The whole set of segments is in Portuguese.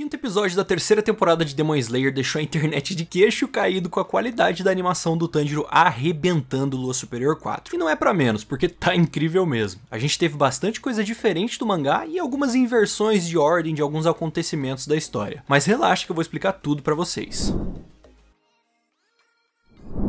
quinto episódio da terceira temporada de Demon Slayer deixou a internet de queixo caído com a qualidade da animação do Tanjiro arrebentando Lua Superior 4. E não é pra menos, porque tá incrível mesmo. A gente teve bastante coisa diferente do mangá e algumas inversões de ordem de alguns acontecimentos da história. Mas relaxa que eu vou explicar tudo pra vocês.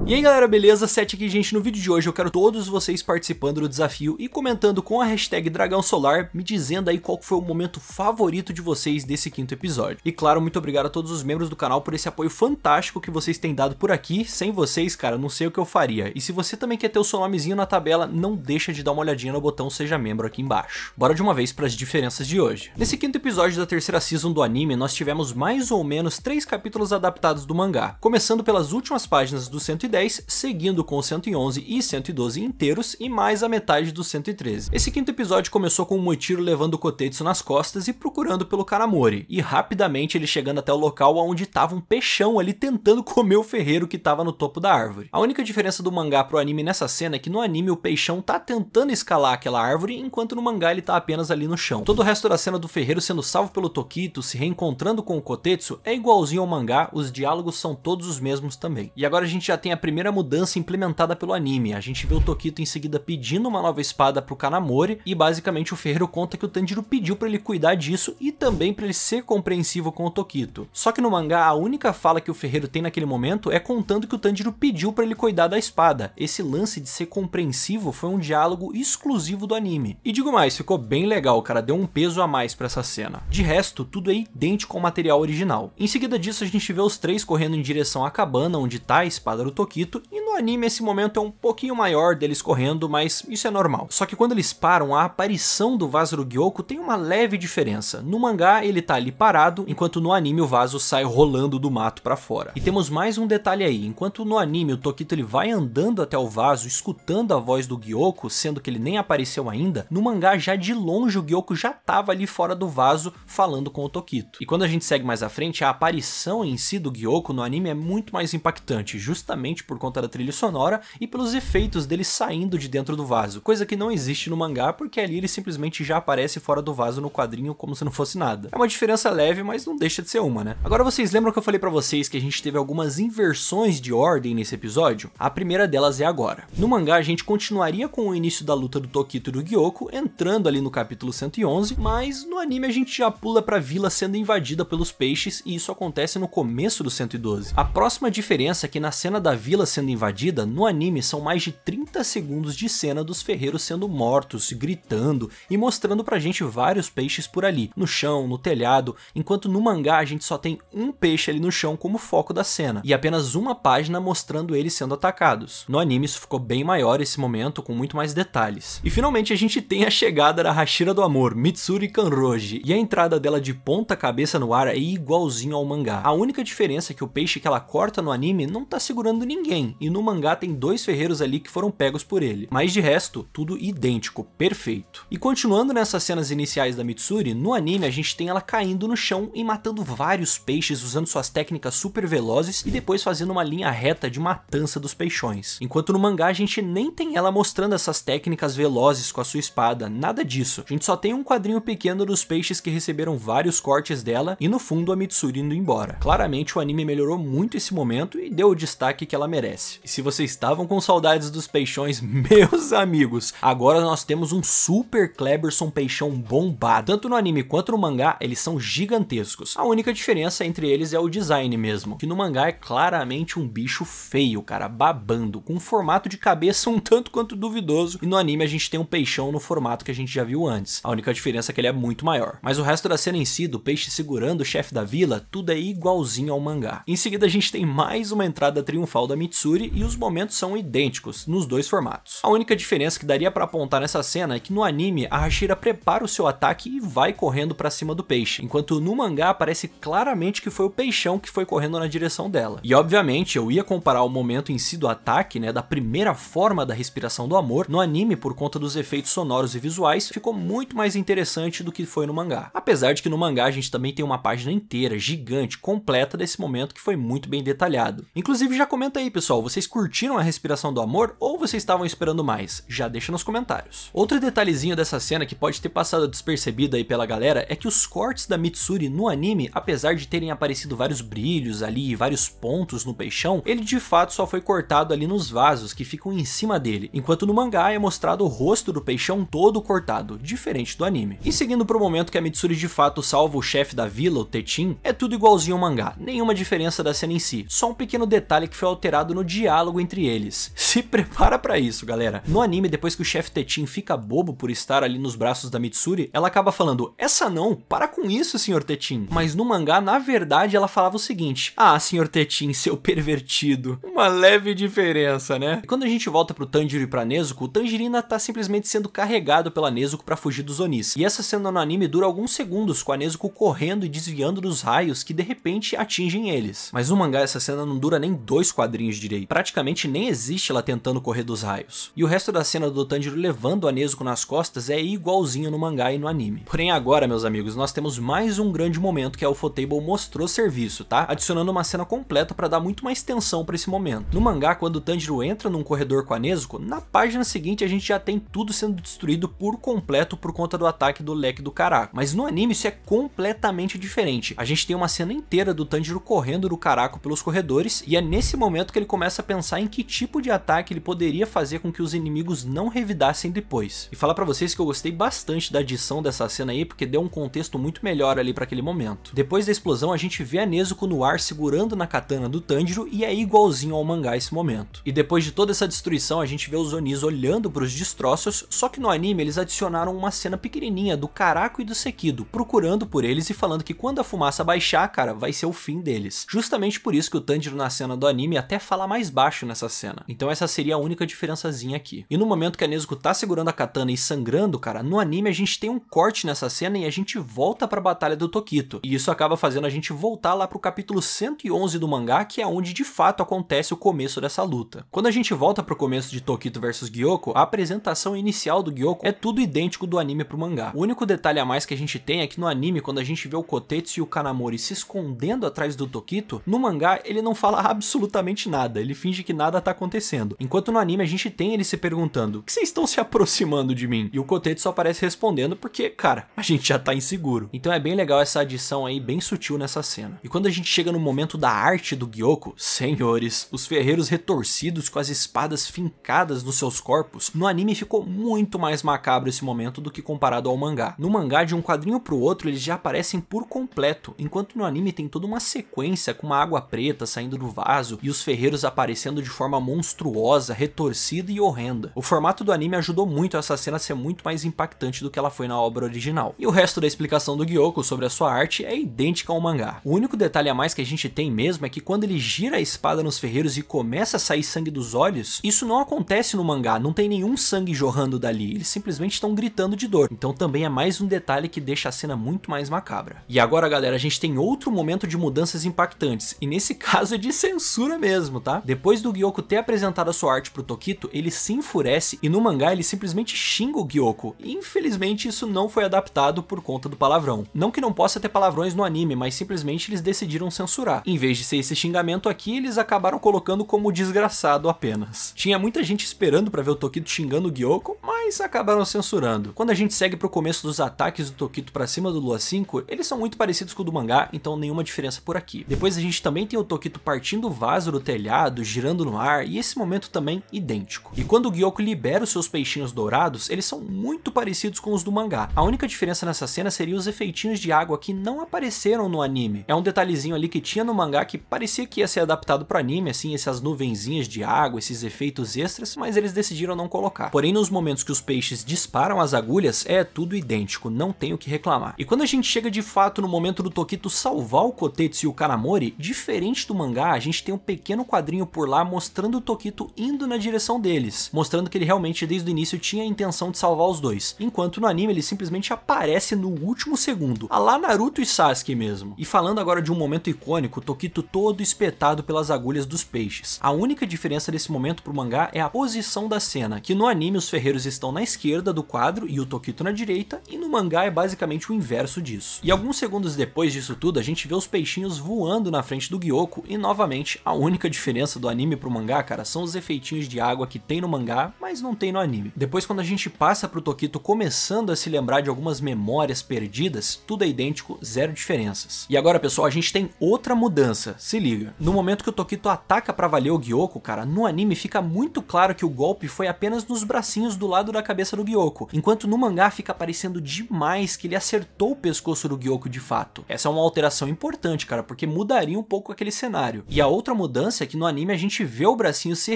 E aí galera, beleza? 7 aqui gente, no vídeo de hoje eu quero todos vocês participando do desafio e comentando com a hashtag Dragão Solar, me dizendo aí qual foi o momento favorito de vocês desse quinto episódio. E claro, muito obrigado a todos os membros do canal por esse apoio fantástico que vocês têm dado por aqui. Sem vocês, cara, não sei o que eu faria. E se você também quer ter o seu nomezinho na tabela, não deixa de dar uma olhadinha no botão Seja Membro aqui embaixo. Bora de uma vez para as diferenças de hoje. Nesse quinto episódio da terceira season do anime, nós tivemos mais ou menos 3 capítulos adaptados do mangá, começando pelas últimas páginas do 110, seguindo com o 111 e 112 inteiros e mais a metade do 113. Esse quinto episódio começou com o Moichiro levando o Kotetsu nas costas e procurando pelo Kanamori, e rapidamente ele chegando até o local onde tava um peixão ali tentando comer o ferreiro que tava no topo da árvore. A única diferença do mangá pro anime nessa cena é que no anime o peixão tá tentando escalar aquela árvore, enquanto no mangá ele tá apenas ali no chão. Todo o resto da cena do ferreiro sendo salvo pelo Tokito, se reencontrando com o Kotetsu, é igualzinho ao mangá, os diálogos são todos os mesmos também. E agora a gente já tem a primeira mudança implementada pelo anime. A gente vê o Tokito em seguida pedindo uma nova espada pro Kanamori e basicamente o ferreiro conta que o Tanjiro pediu pra ele cuidar disso e também pra ele ser compreensivo com o Tokito. Só que no mangá a única fala que o ferreiro tem naquele momento é contando que o Tanjiro pediu pra ele cuidar da espada. Esse lance de ser compreensivo foi um diálogo exclusivo do anime. E digo mais, ficou bem legal, cara, deu um peso a mais pra essa cena. De resto, tudo é idêntico ao material original. Em seguida disso a gente vê os três correndo em direção à cabana onde tá a espada do Tokito, e no anime esse momento é um pouquinho maior deles correndo, mas isso é normal. Só que quando eles param, a aparição do vaso do Gyoko tem uma leve diferença. No mangá ele tá ali parado, enquanto no anime o vaso sai rolando do mato pra fora. E temos mais um detalhe aí, enquanto no anime o Tokito ele vai andando até o vaso, escutando a voz do Gyoko, sendo que ele nem apareceu ainda, no mangá já de longe o Gyoko já tava ali fora do vaso falando com o Tokito. E quando a gente segue mais à frente, a aparição em si do Gyoko no anime é muito mais impactante, justamente por conta da trilha sonora e pelos efeitos dele saindo de dentro do vaso, coisa que não existe no mangá porque ali ele simplesmente já aparece fora do vaso no quadrinho como se não fosse nada. É uma diferença leve, mas não deixa de ser uma, né? Agora vocês lembram que eu falei pra vocês que a gente teve algumas inversões de ordem nesse episódio? A primeira delas é agora. No mangá a gente continuaria com o início da luta do Tokito e do Gyoko, entrando ali no capítulo 111, mas no anime a gente já pula pra vila sendo invadida pelos peixes e isso acontece no começo do 112. A próxima diferença é que na cena da vila sendo invadida, no anime são mais de 30 segundos de cena dos ferreiros sendo mortos, gritando e mostrando pra gente vários peixes por ali, no chão, no telhado, enquanto no mangá a gente só tem um peixe ali no chão como foco da cena, e apenas uma página mostrando eles sendo atacados. No anime isso ficou bem maior esse momento, com muito mais detalhes. E finalmente a gente tem a chegada da Hashira do Amor, Mitsuri Kanroji, e a entrada dela de ponta cabeça no ar é igualzinho ao mangá. A única diferença é que o peixe que ela corta no anime não tá segurando ninguém, e no mangá tem 2 ferreiros ali que foram pegos por ele. Mas de resto, tudo idêntico, perfeito. E continuando nessas cenas iniciais da Mitsuri, no anime a gente tem ela caindo no chão e matando vários peixes usando suas técnicas super velozes e depois fazendo uma linha reta de matança dos peixões. Enquanto no mangá a gente nem tem ela mostrando essas técnicas velozes com a sua espada, nada disso. A gente só tem um quadrinho pequeno dos peixes que receberam vários cortes dela e no fundo a Mitsuri indo embora. Claramente o anime melhorou muito esse momento e deu o destaque que ela merece. E se vocês estavam com saudades dos peixões, meus amigos, agora nós temos um super Kleberson peixão bombado. Tanto no anime quanto no mangá, eles são gigantescos. A única diferença entre eles é o design mesmo, que no mangá é claramente um bicho feio, cara, babando, com um formato de cabeça um tanto quanto duvidoso, e no anime a gente tem um peixão no formato que a gente já viu antes. A única diferença é que ele é muito maior. Mas o resto da cena em si, do peixe segurando o chefe da vila, tudo é igualzinho ao mangá. Em seguida a gente tem mais uma entrada triunfal da Mitsuri e os momentos são idênticos nos 2 formatos. A única diferença que daria pra apontar nessa cena é que no anime a Hashira prepara o seu ataque e vai correndo pra cima do peixe, enquanto no mangá parece claramente que foi o peixão que foi correndo na direção dela. E obviamente eu ia comparar o momento em si do ataque, né, da primeira forma da respiração do amor, no anime por conta dos efeitos sonoros e visuais ficou muito mais interessante do que foi no mangá. Apesar de que no mangá a gente também tem uma página inteira, gigante, completa desse momento que foi muito bem detalhado. Inclusive já comenta aí pessoal, vocês curtiram a respiração do amor ou vocês estavam esperando mais? Já deixa nos comentários. Outro detalhezinho dessa cena que pode ter passado despercebido aí pela galera é que os cortes da Mitsuri no anime, apesar de terem aparecido vários brilhos ali e vários pontos no peixão, ele de fato só foi cortado ali nos vasos que ficam em cima dele, enquanto no mangá é mostrado o rosto do peixão todo cortado, diferente do anime. E seguindo pro momento que a Mitsuri de fato salva o chefe da vila, o Techin, é tudo igualzinho ao mangá, nenhuma diferença da cena em si, só um pequeno detalhe que foi alterado no diálogo entre eles. Se prepara pra isso, galera. No anime, depois que o chefe Techin fica bobo por estar ali nos braços da Mitsuri, ela acaba falando: "Essa não, para com isso, senhor Techin." Mas no mangá, na verdade, ela falava o seguinte: "Ah, senhor Techin, seu pervertido." Uma leve diferença, né? E quando a gente volta pro Tanjiro e pra Nezuko, o Tanjirina tá simplesmente sendo carregado pela Nezuko pra fugir dos Onis. E essa cena no anime dura alguns segundos, com a Nezuko correndo e desviando dos raios que de repente atingem eles. Mas no mangá essa cena não dura nem 2 quadrinhos direito. Praticamente nem existe ela tentando correr dos raios. E o resto da cena do Tanjiro levando a Nezuko nas costas é igualzinho no mangá e no anime. Porém agora, meus amigos, nós temos mais um grande momento que a Ufotable mostrou serviço, tá? Adicionando uma cena completa pra dar muito mais tensão pra esse momento. No mangá, quando o Tanjiro entra num corredor com a Nezuko, na página seguinte a gente já tem tudo sendo destruído por completo por conta do ataque do leque do Caraco. Mas no anime isso é completamente diferente. A gente tem uma cena inteira do Tanjiro correndo do Caraco pelos corredores, e é nesse momento que ele começa a pensar em que tipo de ataque ele poderia fazer com que os inimigos não revidassem depois. E falar pra vocês que eu gostei bastante da adição dessa cena aí, porque deu um contexto muito melhor ali pra aquele momento. Depois da explosão a gente vê a Nezuko no ar segurando na katana do Tanjiro, e é igualzinho ao mangá esse momento. E depois de toda essa destruição a gente vê os Onis olhando pros destroços, só que no anime eles adicionaram uma cena pequenininha do Caraco e do Sekido procurando por eles e falando que quando a fumaça baixar, cara, vai ser o fim deles. Justamente por isso que o Tanjiro na cena do anime até fala mais baixo nessa cena. Então essa seria a única diferençazinha aqui. E no momento que a Nezuko tá segurando a katana e sangrando, cara, no anime a gente tem um corte nessa cena e a gente volta pra batalha do Tokito. E isso acaba fazendo a gente voltar lá pro capítulo 111 do mangá, que é onde de fato acontece o começo dessa luta. Quando a gente volta pro começo de Tokito versus Gyoko, a apresentação inicial do Gyoko é tudo idêntico do anime pro mangá. O único detalhe a mais que a gente tem é que no anime, quando a gente vê o Kotetsu e o Kanamori se escondendo atrás do Tokito, no mangá ele não fala absolutamente nada, ele finge que nada tá acontecendo. Enquanto no anime a gente tem ele se perguntando: "O que vocês estão se aproximando de mim?" E o Kotetsu aparece respondendo porque, cara, a gente já tá inseguro. Então é bem legal essa adição aí, bem sutil nessa cena. E quando a gente chega no momento da arte do Gyoko, senhores, os ferreiros retorcidos com as espadas fincadas nos seus corpos, no anime ficou muito mais macabro esse momento do que comparado ao mangá. No mangá, de um quadrinho pro outro, eles já aparecem por completo, enquanto no anime tem toda uma sequência com uma água preta saindo do vaso e os ferreiros aparecendo de forma monstruosa, retorcida e horrenda. O formato do anime ajudou muito essa cena a ser muito mais impactante do que ela foi na obra original. E o resto da explicação do Gyoko sobre a sua arte é idêntica ao mangá. O único detalhe a mais que a gente tem mesmo é que quando ele gira a espada nos ferreiros e começa a sair sangue dos olhos, isso não acontece no mangá, não tem nenhum sangue jorrando dali, eles simplesmente estão gritando de dor. Então também é mais um detalhe que deixa a cena muito mais macabra. E agora, galera, a gente tem outro momento de mudanças impactantes, e nesse caso é de censura mesmo, tá? Depois do Gyoko ter apresentado a sua arte pro Tokito, ele se enfurece e no mangá ele simplesmente xinga o Gyoko. E infelizmente isso não foi adaptado por conta do palavrão. Não que não possa ter palavrões no anime, mas simplesmente eles decidiram censurar. Em vez de ser esse xingamento aqui, eles acabaram colocando como desgraçado apenas. Tinha muita gente esperando pra ver o Tokito xingando o Gyoko, mas acabaram censurando. Quando a gente segue pro começo dos ataques do Tokito pra cima do Lua 5, eles são muito parecidos com o do mangá, então nenhuma diferença por aqui. Depois a gente também tem o Tokito partindo o vaso do telhado, girando no ar, e esse momento também idêntico. E quando o Gyoko libera os seus peixinhos dourados, eles são muito parecidos com os do mangá. A única diferença nessa cena seria os efeitinhos de água que não apareceram no anime. É um detalhezinho ali que tinha no mangá que parecia que ia ser adaptado pro anime, assim, essas nuvenzinhas de água, esses efeitos extras, mas eles decidiram não colocar. Porém, nos momentos que os peixes disparam as agulhas, é tudo idêntico, não tem o que reclamar. E quando a gente chega de fato no momento do Tokito salvar o Kotetsu e o Kanamori, diferente do mangá, a gente tem um pequeno quadrinho por lá mostrando o Tokito indo na direção deles, mostrando que ele realmente desde o início tinha a intenção de salvar os dois, enquanto no anime ele simplesmente aparece no último segundo, a lá Naruto e Sasuke mesmo. E falando agora de um momento icônico, o Tokito todo espetado pelas agulhas dos peixes. A única diferença desse momento pro mangá é a posição da cena, que no anime os ferreiros estão na esquerda do quadro e o Tokito na direita, e no mangá é basicamente o inverso disso. E alguns segundos depois disso tudo, a gente vê os peixinhos voando na frente do Gyoko, e novamente a única diferença do anime anime pro mangá, cara, são os efeitinhos de água que tem no mangá, mas não tem no anime. Depois, quando a gente passa pro Tokito começando a se lembrar de algumas memórias perdidas, tudo é idêntico, zero diferenças. E agora, pessoal, a gente tem outra mudança, se liga. No momento que o Tokito ataca pra valer o Gyoko, cara, no anime fica muito claro que o golpe foi apenas nos bracinhos do lado da cabeça do Gyoko, enquanto no mangá fica parecendo demais que ele acertou o pescoço do Gyoko de fato. Essa é uma alteração importante, cara, porque mudaria um pouco aquele cenário. E a outra mudança é que no anime a gente vê o bracinho se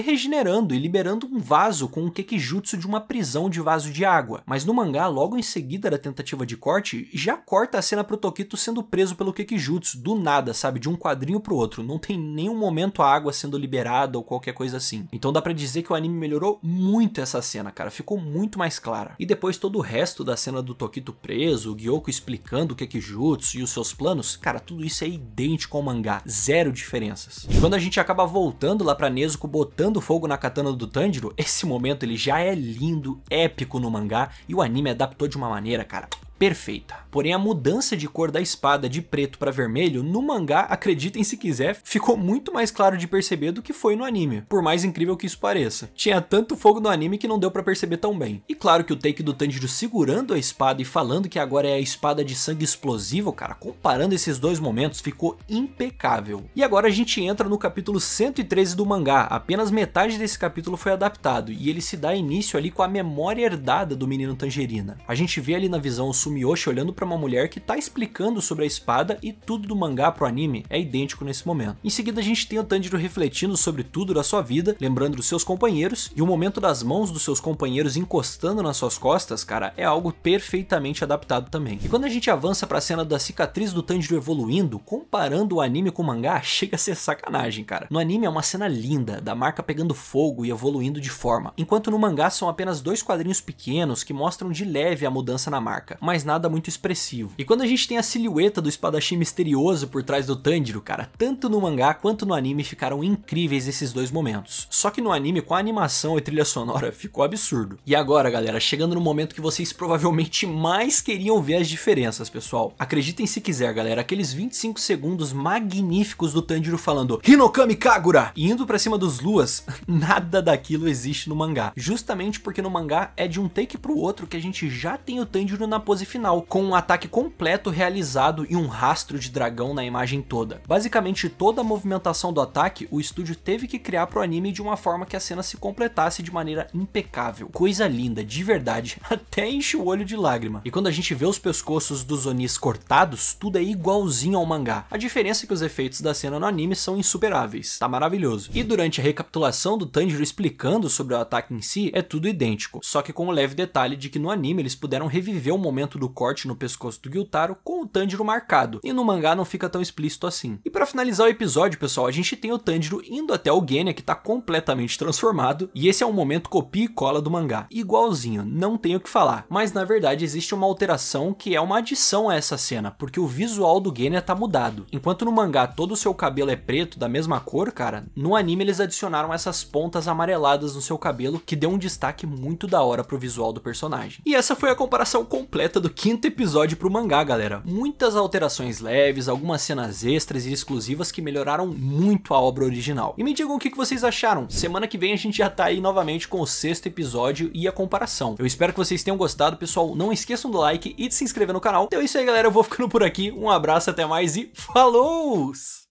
regenerando e liberando um vaso com um Kekijutsu de uma prisão de vaso de água. Mas no mangá, logo em seguida da tentativa de corte, já corta a cena pro Tokito sendo preso pelo Kekijutsu, do nada, sabe, de um quadrinho pro outro. Não tem nenhum momento a água sendo liberada ou qualquer coisa assim. Então dá pra dizer que o anime melhorou muito essa cena, cara, ficou muito mais clara. E depois todo o resto da cena do Tokito preso, o Gyoko explicando o Kekijutsu e os seus planos, cara, tudo isso é idêntico ao mangá, zero diferenças. E quando a gente acaba voltando lá pra Nezuko botando fogo na katana do Tanjiro, esse momento ele já é lindo, épico no mangá, e o anime adaptou de uma maneira, cara, perfeita. Porém, a mudança de cor da espada de preto para vermelho no mangá, acreditem se quiser, ficou muito mais claro de perceber do que foi no anime, por mais incrível que isso pareça. Tinha tanto fogo no anime que não deu para perceber tão bem. E claro que o take do Tanjiro segurando a espada e falando que agora é a espada de sangue explosivo, cara, comparando esses dois momentos, ficou impecável. E agora a gente entra no capítulo 113 do mangá, apenas metade desse capítulo foi adaptado, e ele se dá início ali com a memória herdada do menino Tangerina. A gente vê ali na visão o Sumiyoshi olhando para uma mulher que tá explicando sobre a espada, e tudo do mangá pro anime é idêntico nesse momento. Em seguida a gente tem o Tanjiro refletindo sobre tudo da sua vida, lembrando dos seus companheiros, e o momento das mãos dos seus companheiros encostando nas suas costas, cara, é algo perfeitamente adaptado também. E quando a gente avança pra cena da cicatriz do Tanjiro evoluindo, comparando o anime com o mangá, chega a ser sacanagem, cara. No anime é uma cena linda, da marca pegando fogo e evoluindo de forma, enquanto no mangá são apenas dois quadrinhos pequenos que mostram de leve a mudança na marca, mas nada muito expressivo. E quando a gente tem a silhueta do espadachim misterioso por trás do Tanjiro, cara, tanto no mangá quanto no anime ficaram incríveis esses dois momentos. Só que no anime, com a animação e trilha sonora, ficou absurdo. E agora, galera, chegando no momento que vocês provavelmente mais queriam ver as diferenças, pessoal. Acreditem se quiser, galera, aqueles 25 segundos magníficos do Tanjiro falando Hinokami Kagura e indo pra cima dos Luas, nada daquilo existe no mangá. Justamente porque no mangá é de um take pro outro que a gente já tem o Tanjiro na pose final, com um ataque completo realizado e um rastro de dragão na imagem toda. Basicamente toda a movimentação do ataque o estúdio teve que criar pro anime de uma forma que a cena se completasse de maneira impecável. Coisa linda, de verdade, até enche o olho de lágrima. E quando a gente vê os pescoços dos Onis cortados, tudo é igualzinho ao mangá. A diferença é que os efeitos da cena no anime são insuperáveis, tá maravilhoso. E durante a recapitulação do Tanjiro explicando sobre o ataque em si, é tudo idêntico, só que com o leve detalhe de que no anime eles puderam reviver o momento do corte no pescoço do Gyutaro com o Tanjiro marcado, e no mangá não fica tão explícito assim. E para finalizar o episódio, pessoal, a gente tem o Tanjiro indo até o Genya, que tá completamente transformado, e esse é um momento copia e cola do mangá, igualzinho, não tenho o que falar. Mas na verdade existe uma alteração que é uma adição a essa cena, porque o visual do Genya tá mudado. Enquanto no mangá todo o seu cabelo é preto, da mesma cor, cara, no anime eles adicionaram essas pontas amareladas no seu cabelo, que deu um destaque muito da hora pro visual do personagem. E essa foi a comparação completa do quinto episódio pro mangá, galera. Muitas alterações leves, algumas cenas extras e exclusivas que melhoraram muito a obra original. E me digam o que vocês acharam. Semana que vem a gente já tá aí novamente com o sexto episódio e a comparação. Eu espero que vocês tenham gostado, pessoal. Não esqueçam do like e de se inscrever no canal. Então é isso aí, galera. Eu vou ficando por aqui. Um abraço, até mais e falou!